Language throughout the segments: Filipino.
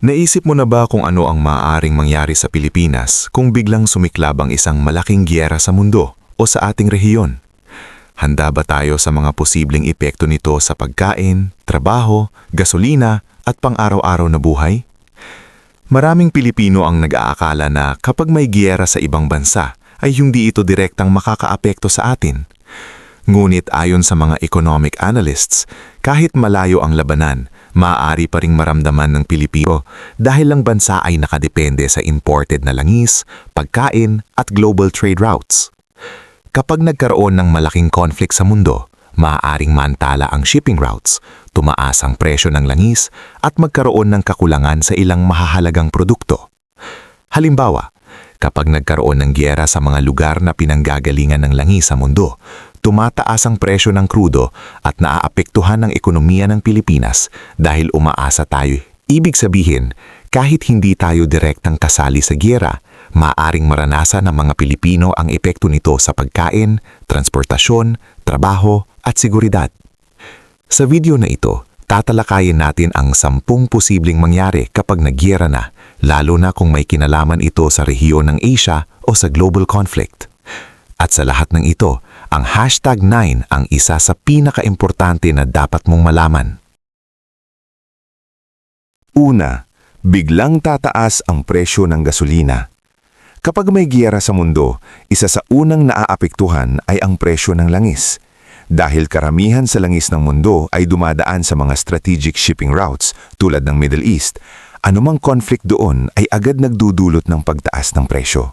Naisip mo na ba kung ano ang maaaring mangyari sa Pilipinas kung biglang sumiklab ang isang malaking giyera sa mundo o sa ating rehiyon? Handa ba tayo sa mga posibleng epekto nito sa pagkain, trabaho, gasolina at pang-araw-araw na buhay? Maraming Pilipino ang nag-aakala na kapag may giyera sa ibang bansa ay hindi ito direktang makakaapekto sa atin. Ngunit ayon sa mga economic analysts, kahit malayo ang labanan, maaari pa ring maramdaman ng Pilipino dahil ang bansa ay nakadepende sa imported na langis, pagkain at global trade routes. Kapag nagkaroon ng malaking conflict sa mundo, maaaring mantala ang shipping routes, tumaas ang presyo ng langis at magkaroon ng kakulangan sa ilang mahahalagang produkto. Halimbawa, kapag nagkaroon ng giyera sa mga lugar na pinanggagalingan ng langis sa mundo, tumataas ang presyo ng krudo at naaapektuhan ang ekonomiya ng Pilipinas dahil umaasa tayo. Ibig sabihin, kahit hindi tayo direktang kasali sa giyera, maaaring maranasan ng mga Pilipino ang epekto nito sa pagkain, transportasyon, trabaho at seguridad. Sa video na ito, tatalakayin natin ang 10 posibleng mangyari kapag nagyera na, lalo na kung may kinalaman ito sa rehiyon ng Asia o sa global conflict. At sa lahat ng ito, ang #9 ang isa sa pinaka-importante na dapat mong malaman. Una, biglang tataas ang presyo ng gasolina. Kapag may giyera sa mundo, isa sa unang naaapektuhan ay ang presyo ng langis. Dahil karamihan sa langis ng mundo ay dumadaan sa mga strategic shipping routes tulad ng Middle East, anumang conflict doon ay agad nagdudulot ng pagtaas ng presyo.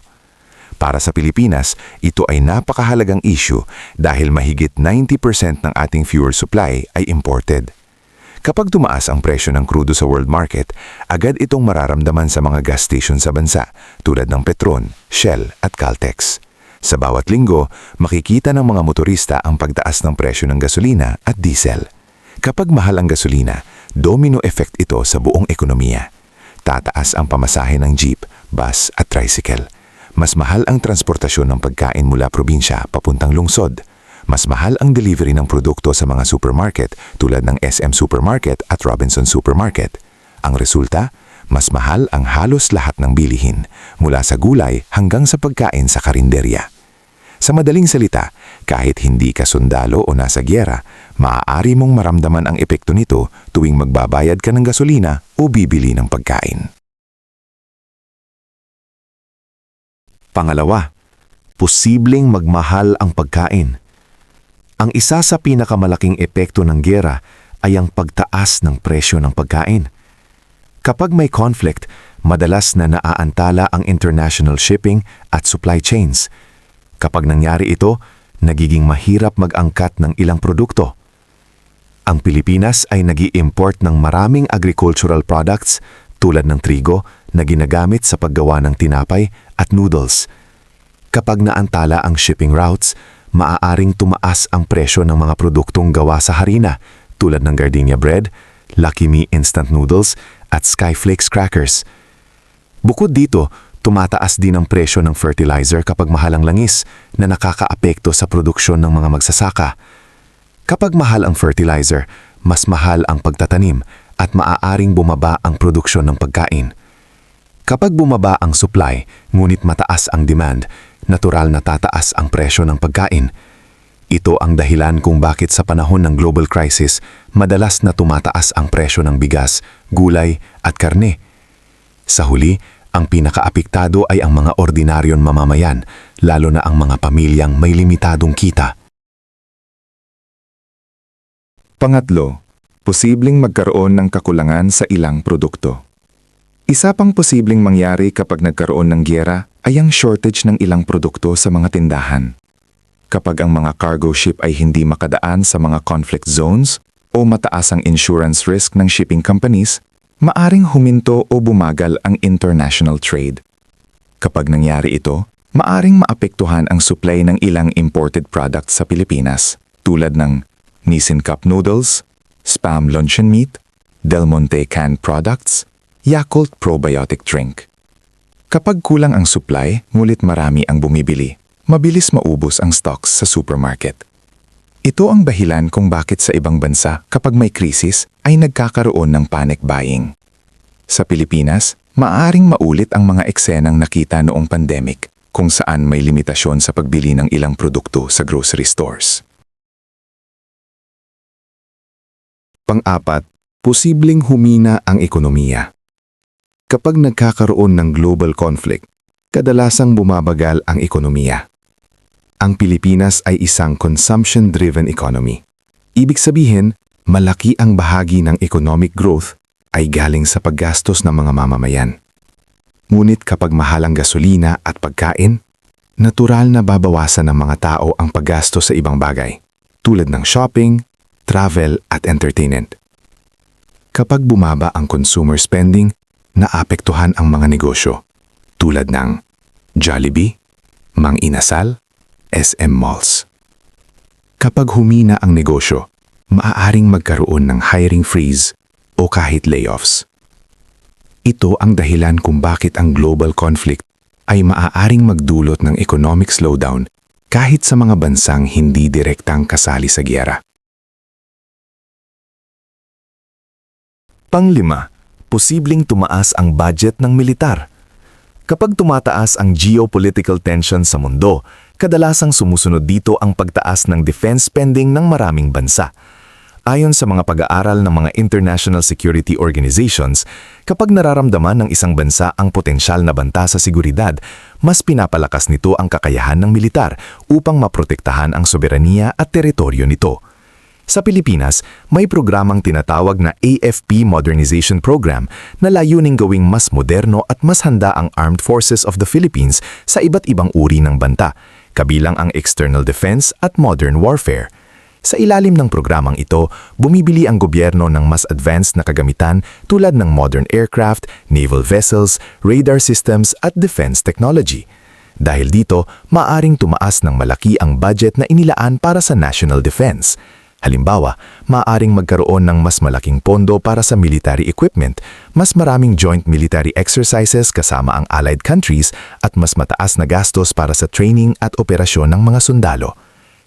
Para sa Pilipinas, ito ay napakahalagang issue dahil mahigit 90% ng ating fuel supply ay imported. Kapag tumaas ang presyo ng krudo sa world market, agad itong mararamdaman sa mga gas station sa bansa tulad ng Petron, Shell at Caltex. Sa bawat linggo, makikita ng mga motorista ang pagtaas ng presyo ng gasolina at diesel. Kapag mahal ang gasolina, domino effect ito sa buong ekonomiya. Tataas ang pamasahe ng jeep, bus at tricycle. Mas mahal ang transportasyon ng pagkain mula probinsya papuntang lungsod. Mas mahal ang delivery ng produkto sa mga supermarket tulad ng SM Supermarket at Robinson Supermarket. Ang resulta, mas mahal ang halos lahat ng bilihin, mula sa gulay hanggang sa pagkain sa karinderya. Sa madaling salita, kahit hindi ka sundalo o nasa giyera, maaari mong maramdaman ang epekto nito tuwing magbabayad ka ng gasolina o bibili ng pagkain. Pangalawa, posibleng magmahal ang pagkain. Ang isa sa pinakamalaking epekto ng giyera ay ang pagtaas ng presyo ng pagkain. Kapag may conflict, madalas na naaantala ang international shipping at supply chains. Kapag nangyari ito, nagiging mahirap mag-angkat ng ilang produkto. Ang Pilipinas ay nag-i-import ng maraming agricultural products tulad ng trigo na ginagamit sa paggawa ng tinapay at noodles. Kapag naantala ang shipping routes, maaaring tumaas ang presyo ng mga produktong gawa sa harina tulad ng gardenia bread, Lucky Me instant noodles at Skyflakes crackers. Bukod dito, tumataas din ang presyo ng fertilizer kapag mahal ang langis na nakakaapekto sa produksyon ng mga magsasaka. Kapag mahal ang fertilizer, mas mahal ang pagtatanim at maaaring bumaba ang produksyon ng pagkain. Kapag bumaba ang supply, ngunit mataas ang demand, natural na tataas ang presyo ng pagkain. Ito ang dahilan kung bakit sa panahon ng global crisis, madalas na tumataas ang presyo ng bigas, gulay at karne. Sa huli, ang pinakaapektado ay ang mga ordinaryon mamamayan, lalo na ang mga pamilyang may limitadong kita. Pangatlo, posibleng magkaroon ng kakulangan sa ilang produkto. Isa pang posibleng mangyari kapag nagkaroon ng giyera ay ang shortage ng ilang produkto sa mga tindahan. Kapag ang mga cargo ship ay hindi makadaan sa mga conflict zones o mataas ang insurance risk ng shipping companies, maaring huminto o bumagal ang international trade. Kapag nangyari ito, maaring maapektuhan ang supply ng ilang imported products sa Pilipinas tulad ng Nissin Cup Noodles, Spam Luncheon Meat, Del Monte Canned Products, Yakult Probiotic Drink. Kapag kulang ang supply, ngulit marami ang bumibili, mabilis maubos ang stocks sa supermarket. Ito ang dahilan kung bakit sa ibang bansa kapag may krisis ay nagkakaroon ng panic buying. Sa Pilipinas, maaaring maulit ang mga eksenang nakita noong pandemic kung saan may limitasyon sa pagbili ng ilang produkto sa grocery stores. Pang-apat, posibleng humina ang ekonomiya. Kapag nagkakaroon ng global conflict, kadalasang bumabagal ang ekonomiya. Ang Pilipinas ay isang consumption-driven economy. Ibig sabihin, malaki ang bahagi ng economic growth ay galing sa paggastos ng mga mamamayan. Ngunit kapag mahal ang gasolina at pagkain, natural na babawasan ng mga tao ang paggastos sa ibang bagay, tulad ng shopping, travel at entertainment. Kapag bumaba ang consumer spending, naapektuhan ang mga negosyo, tulad ng Jollibee, Mang Inasal, SM Malls. Kapag humina ang negosyo, maaaring magkaroon ng hiring freeze o kahit layoffs. Ito ang dahilan kung bakit ang global conflict ay maaaring magdulot ng economic slowdown kahit sa mga bansang hindi direktang kasali sa giyera. Panglima, posibleng tumaas ang budget ng militar. Kapag tumataas ang geopolitical tension sa mundo, kadalasang sumusunod dito ang pagtaas ng defense spending ng maraming bansa. Ayon sa mga pag-aaral ng mga international security organizations, kapag nararamdaman ng isang bansa ang potensyal na banta sa seguridad, mas pinapalakas nito ang kakayahan ng militar upang maprotektahan ang soberanya at teritoryo nito. Sa Pilipinas, may programang tinatawag na AFP Modernization Program na layuning gawing mas moderno at mas handa ang Armed Forces of the Philippines sa iba't ibang uri ng banta, kabilang ang external defense at modern warfare. Sa ilalim ng programang ito, bumibili ang gobyerno ng mas advanced na kagamitan tulad ng modern aircraft, naval vessels, radar systems at defense technology. Dahil dito, maaring tumaas ng malaki ang budget na inilaan para sa national defense. Halimbawa, maaring magkaroon ng mas malaking pondo para sa military equipment, mas maraming joint military exercises kasama ang allied countries at mas mataas na gastos para sa training at operasyon ng mga sundalo.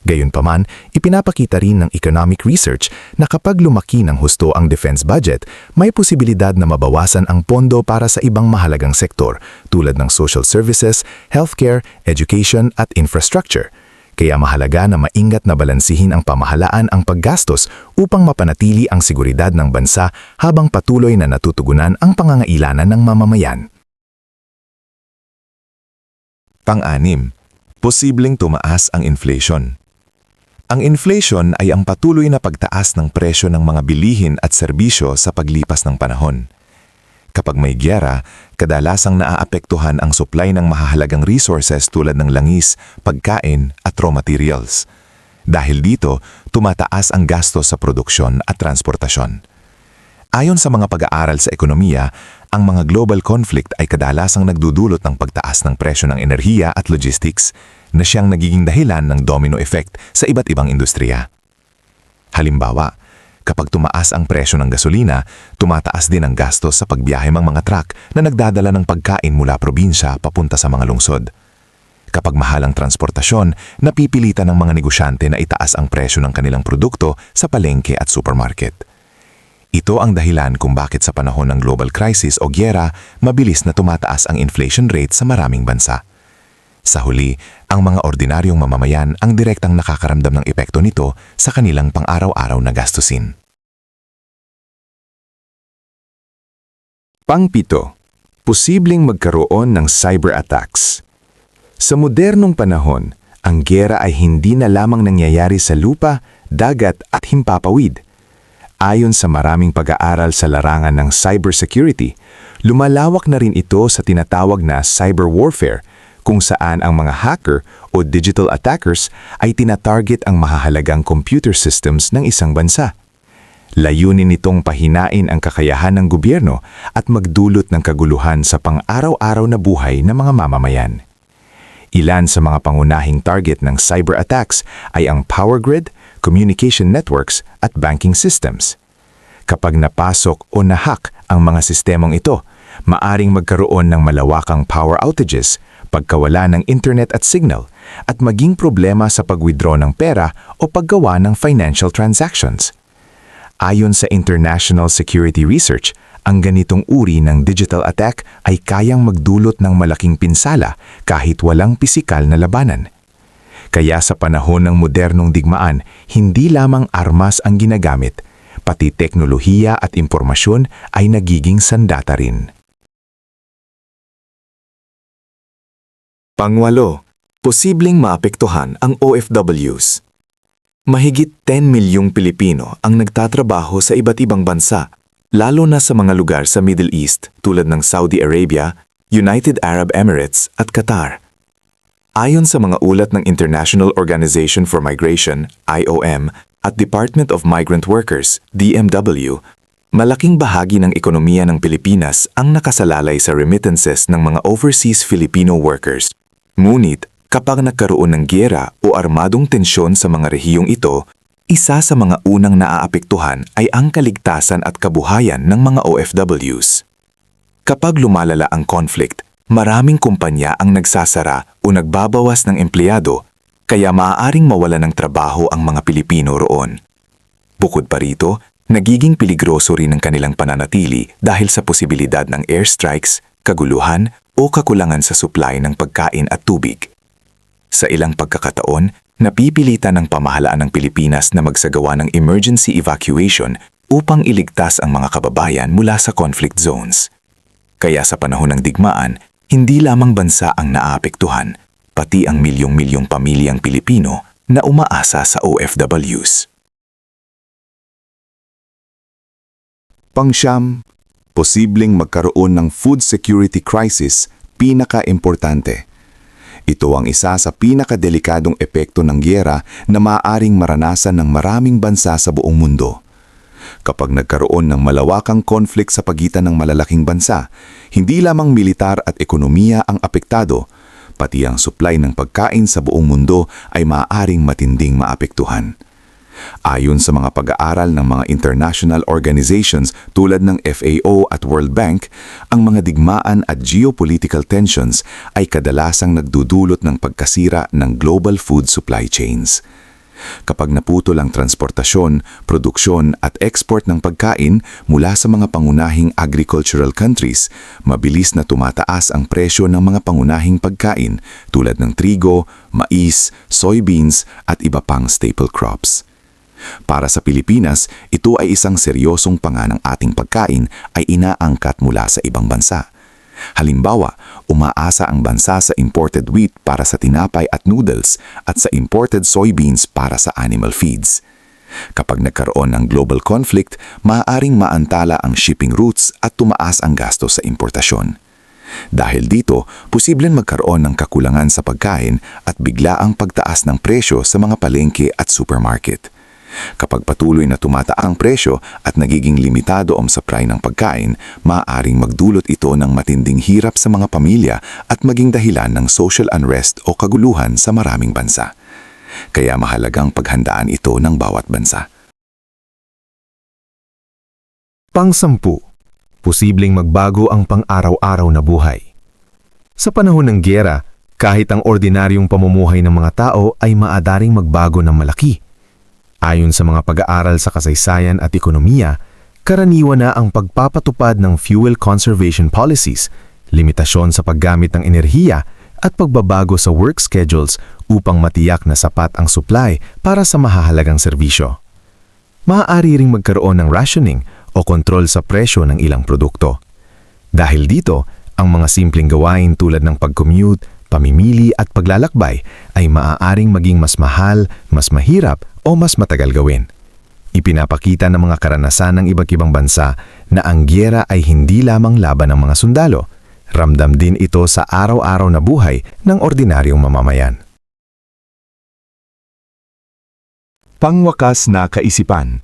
Gayunpaman, ipinapakita rin ng economic research na kapag lumaki ng husto ang defense budget, may posibilidad na mabawasan ang pondo para sa ibang mahalagang sektor tulad ng social services, healthcare, education at infrastructure. Kaya mahalaga na maingat na balansihin ang pamahalaan ang paggastos upang mapanatili ang seguridad ng bansa habang patuloy na natutugunan ang pangangailangan ng mamamayan. Pang-anim, posibleng tumaas ang inflation. Ang inflation ay ang patuloy na pagtaas ng presyo ng mga bilihin at serbisyo sa paglipas ng panahon. Kapag may giyera, kadalasang naaapektuhan ang supply ng mahahalagang resources tulad ng langis, pagkain at raw materials. Dahil dito, tumataas ang gastos sa produksyon at transportasyon. Ayon sa mga pag-aaral sa ekonomiya, ang mga global conflict ay kadalasang nagdudulot ng pagtaas ng presyo ng enerhiya at logistics na siyang nagiging dahilan ng domino effect sa iba't ibang industriya. Halimbawa, kapag tumaas ang presyo ng gasolina, tumataas din ang gastos sa pagbiyahe ng mga truck na nagdadala ng pagkain mula probinsya papunta sa mga lungsod. Kapag mahal ang transportasyon, napipilitan ng mga negosyante na itaas ang presyo ng kanilang produkto sa palengke at supermarket. Ito ang dahilan kung bakit sa panahon ng global crisis o giyera, mabilis na tumataas ang inflation rate sa maraming bansa. Sa huli, ang mga ordinaryong mamamayan ang direktang nakakaramdam ng epekto nito sa kanilang pang-araw-araw na gastusin. Pang-pito, posibleng magkaroon ng cyber attacks. Sa modernong panahon, ang giyera ay hindi na lamang nangyayari sa lupa, dagat at himpapawid. Ayon sa maraming pag-aaral sa larangan ng cybersecurity, lumalawak na rin ito sa tinatawag na cyber warfare, kung saan ang mga hacker o digital attackers ay tinatarget ang mahahalagang computer systems ng isang bansa. Layunin nitong pahinain ang kakayahan ng gobyerno at magdulot ng kaguluhan sa pang-araw-araw na buhay ng mga mamamayan. Ilan sa mga pangunahing target ng cyber attacks ay ang power grid, communication networks at banking systems. Kapag napasok o nahack ang mga sistemong ito, maaring magkaroon ng malawakang power outages, pagkawala ng internet at signal, at maging problema sa pag-withdraw ng pera o paggawa ng financial transactions. Ayon sa International Security Research, Ang ganitong uri ng digital attack ay kayang magdulot ng malaking pinsala kahit walang pisikal na labanan. Kaya sa panahon ng modernong digmaan, hindi lamang armas ang ginagamit, pati teknolohiya at impormasyon ay nagiging sandata rin. Pangwalo, posibleng maapektuhan ang OFWs. Mahigit 10 milyong Pilipino ang nagtatrabaho sa iba't ibang bansa, lalo na sa mga lugar sa Middle East tulad ng Saudi Arabia, United Arab Emirates at Qatar. Ayon sa mga ulat ng International Organization for Migration, IOM, at Department of Migrant Workers, DMW, malaking bahagi ng ekonomiya ng Pilipinas ang nakasalalay sa remittances ng mga overseas Filipino workers. Ngunit, kapag nagkaroon ng giyera o armadong tensyon sa mga rehiyong ito, isa sa mga unang naaapektuhan ay ang kaligtasan at kabuhayan ng mga OFWs. Kapag lumalala ang conflict, maraming kumpanya ang nagsasara o nagbabawas ng empleyado, kaya maaaring mawala ng trabaho ang mga Pilipino roon. Bukod pa rito, nagiging peligroso rin ang kanilang pananatili dahil sa posibilidad ng airstrikes, kaguluhan o kakulangan sa supply ng pagkain at tubig. Sa ilang pagkakataon, napipilitan ng pamahalaan ng Pilipinas na magsagawa ng emergency evacuation upang iligtas ang mga kababayan mula sa conflict zones. Kaya sa panahon ng digmaan, hindi lamang bansa ang naapektuhan, pati ang milyong-milyong pamilyang Pilipino na umaasa sa OFWs. Pangsyam, posibleng magkaroon ng food security crisis, pinaka-importante. Ito ang isa sa pinakadelikadong epekto ng giyera na maaaring maranasan ng maraming bansa sa buong mundo. Kapag nagkaroon ng malawakang conflict sa pagitan ng malalaking bansa, hindi lamang militar at ekonomiya ang apektado, pati ang supply ng pagkain sa buong mundo ay maaaring matinding maapektuhan. Ayon sa mga pag-aaral ng mga international organizations tulad ng FAO at World Bank, ang mga digmaan at geopolitical tensions ay kadalasang nagdudulot ng pagkasira ng global food supply chains. Kapag naputol ang transportasyon, produksyon at export ng pagkain mula sa mga pangunahing agricultural countries, mabilis na tumataas ang presyo ng mga pangunahing pagkain tulad ng trigo, mais, soybeans at iba pang staple crops. Para sa Pilipinas, ito ay isang seryosong panganang ating pagkain ay inaangkat mula sa ibang bansa. Halimbawa, umaasa ang bansa sa imported wheat para sa tinapay at noodles at sa imported soybeans para sa animal feeds. Kapag nagkaroon ng global conflict, maaaring maantala ang shipping routes at tumaas ang gastos sa importasyon. Dahil dito, posibleng magkaroon ng kakulangan sa pagkain at biglaang pagtaas ng presyo sa mga palengke at supermarket. Kapag patuloy na tumataas ang presyo at nagiging limitado ang supply ng pagkain, maaaring magdulot ito ng matinding hirap sa mga pamilya at maging dahilan ng social unrest o kaguluhan sa maraming bansa. Kaya mahalagang paghandaan ito ng bawat bansa. Pang-10, posibleng magbago ang pang-araw-araw na buhay. Sa panahon ng giyera, kahit ang ordinaryong pamumuhay ng mga tao ay maadaring magbago ng malaki. Ayon sa mga pag-aaral sa kasaysayan at ekonomiya, karaniwan na ang pagpapatupad ng fuel conservation policies, limitasyon sa paggamit ng enerhiya at pagbabago sa work schedules upang matiyak na sapat ang supply para sa mahahalagang serbisyo. Maaari ring magkaroon ng rationing o kontrol sa presyo ng ilang produkto. Dahil dito, ang mga simpleng gawain tulad ng pag-commute, pamimili at paglalakbay ay maaaring maging mas mahal, mas mahirap o mas matagal gawin. Ipinapakita ng mga karanasan ng iba't ibang bansa na ang giyera ay hindi lamang laban ng mga sundalo, ramdam din ito sa araw-araw na buhay ng ordinaryong mamamayan. Pangwakas na kaisipan.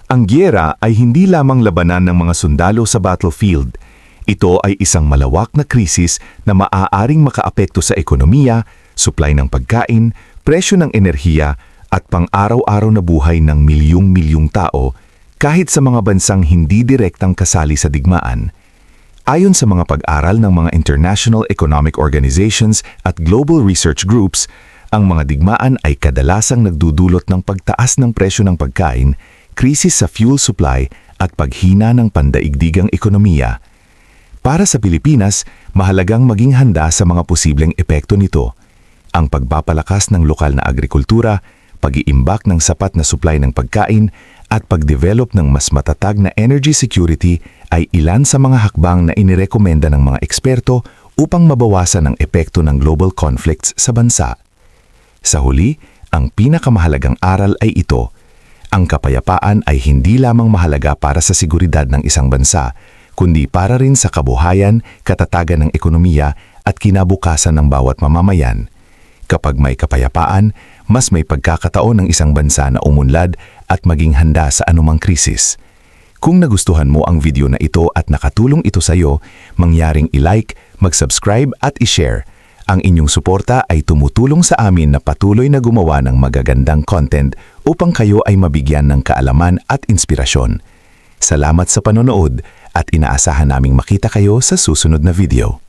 Ang giyera ay hindi lamang labanan ng mga sundalo sa battlefield. Ito ay isang malawak na krisis na maaaring makaapekto sa ekonomiya, supply ng pagkain, presyo ng enerhiya, at pang-araw-araw na buhay ng milyong-milyong tao kahit sa mga bansang hindi direktang kasali sa digmaan. Ayon sa mga pag-aral ng mga international economic organizations at global research groups, ang mga digmaan ay kadalasang nagdudulot ng pagtaas ng presyo ng pagkain, krisis sa fuel supply at paghina ng pandaigdigang ekonomiya. Para sa Pilipinas, mahalagang maging handa sa mga posibleng epekto nito. Ang pagpapalakas ng lokal na agrikultura, pag-iimbak ng sapat na supply ng pagkain, at pag-develop ng mas matatag na energy security ay ilan sa mga hakbang na inirekomenda ng mga eksperto upang mabawasan ang epekto ng global conflicts sa bansa. Sa huli, ang pinakamahalagang aral ay ito: ang kapayapaan ay hindi lamang mahalaga para sa seguridad ng isang bansa, kundi para rin sa kabuhayan, katatagan ng ekonomiya at kinabukasan ng bawat mamamayan. Kapag may kapayapaan, mas may pagkakataon ng isang bansa na umunlad at maging handa sa anumang krisis. Kung nagustuhan mo ang video na ito at nakatulong ito sa iyo, mangyaring i-like, mag-subscribe at i-share. Ang inyong suporta ay tumutulong sa amin na patuloy na gumawa ng magagandang content upang kayo ay mabigyan ng kaalaman at inspirasyon. Salamat sa panonood at inaasahan naming makita kayo sa susunod na video.